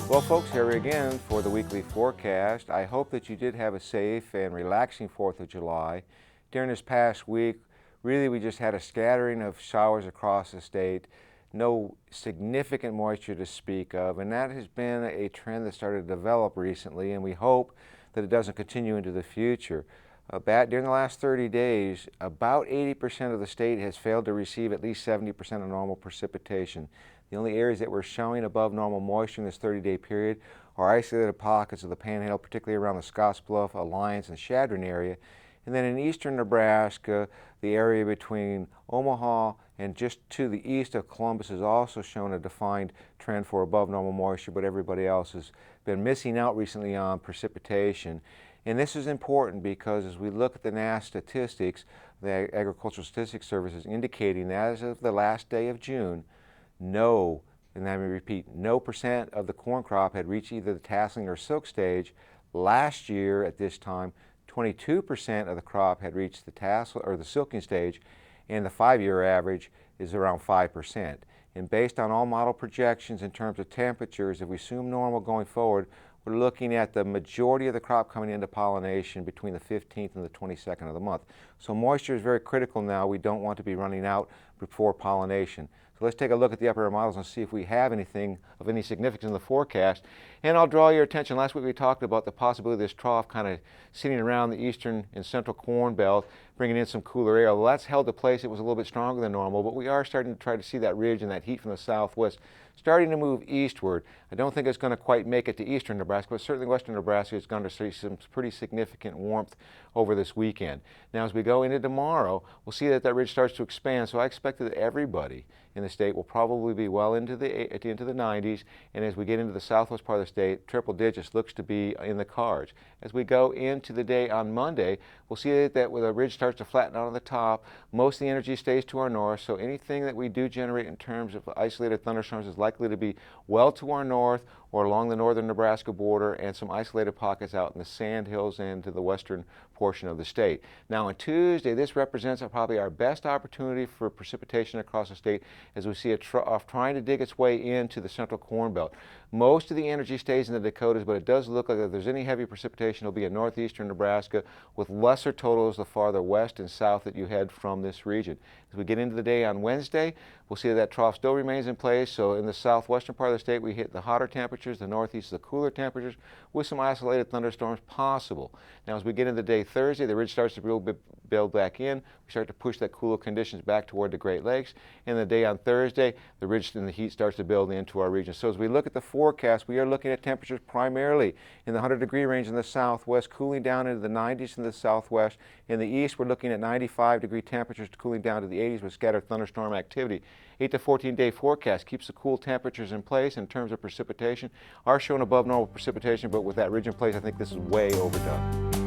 Well, folks, here again for the weekly forecast. I hope that you did have a safe and relaxing 4th of July. During this past week, really we just had a scattering of showers across the state, no significant moisture to speak of, and that has been a trend that started to develop recently, and we hope that it doesn't continue into the future. During the last 30 days, about 80% of the state has failed to receive at least 70% of normal precipitation. The only areas that were showing above normal moisture in this 30-day period are isolated pockets of the Panhandle, particularly around the Scottsbluff, Alliance, and Chadron area. And then in eastern Nebraska, the area between Omaha and just to the east of Columbus has also shown a defined trend for above normal moisture, but everybody else has been missing out recently on precipitation. And this is important because as we look at the NASS statistics, the Agricultural Statistics Service is indicating that as of the last day of June, no, and let me repeat, no percent of the corn crop had reached either the tasseling or silk stage. Last year at this time, 22% of the crop had reached the tassel or the silking stage, and the 5-year average is around 5%. And based on all model projections in terms of temperatures, if we assume normal going forward, we're looking at the majority of the crop coming into pollination between the 15th and the 22nd of the month. So moisture is very critical now. We don't want to be running out before pollination. So let's take a look at the upper air models and see if we have anything of any significance in the forecast. And I'll draw your attention, last week we talked about the possibility of this trough kind of sitting around the eastern and central corn belt, bringing in some cooler air. Although that's held to place, it was a little bit stronger than normal, but we are starting to try to see that ridge and that heat from the southwest starting to move eastward. I don't think it's going to quite make it to eastern Nebraska, but certainly western Nebraska is going to see some pretty significant warmth over this weekend. Now as we go into tomorrow, we'll see that ridge starts to expand, so I expect that everybody in the state will probably be well into the 90s, and as we get into the southwest part of the state, triple digits looks to be in the cards. As we go into the day on Monday, we'll see that where the ridge starts to flatten out on the top, most of the energy stays to our north, so anything that we do generate in terms of isolated thunderstorms is likely to be well to our north or along the northern Nebraska border, and some isolated pockets out in the Sand Hills and to the western portion of the state. Now on Tuesday, this represents probably our best opportunity for precipitation across the state as we see a trough trying to dig its way into the central corn belt. Most of the energy stays in the Dakotas, but it does look like if there's any heavy precipitation, it'll be in northeastern Nebraska with lesser totals the farther west and south that you head from this region. As we get into the day on Wednesday, we'll see that trough still remains in place. So in the southwestern part of the state, we hit the hotter temperatures, the northeast the cooler temperatures, with some isolated thunderstorms possible. Now as we get into the day Thursday, the ridge starts to build back in. We start to push that cooler conditions back toward the Great Lakes. And the day on Thursday, the ridge and the heat starts to build into our region. So as we look at the forecast, we are looking at temperatures primarily in the 100-degree range in the southwest, cooling down into the 90s in the southwest. In the east, we're looking at 95-degree temperatures cooling down to the 80s with scattered thunderstorm activity. 8 to 14-day forecast keeps the cool temperatures in place. In terms of precipitation, are showing above normal precipitation, but with that ridge in place, I think this is way overdone.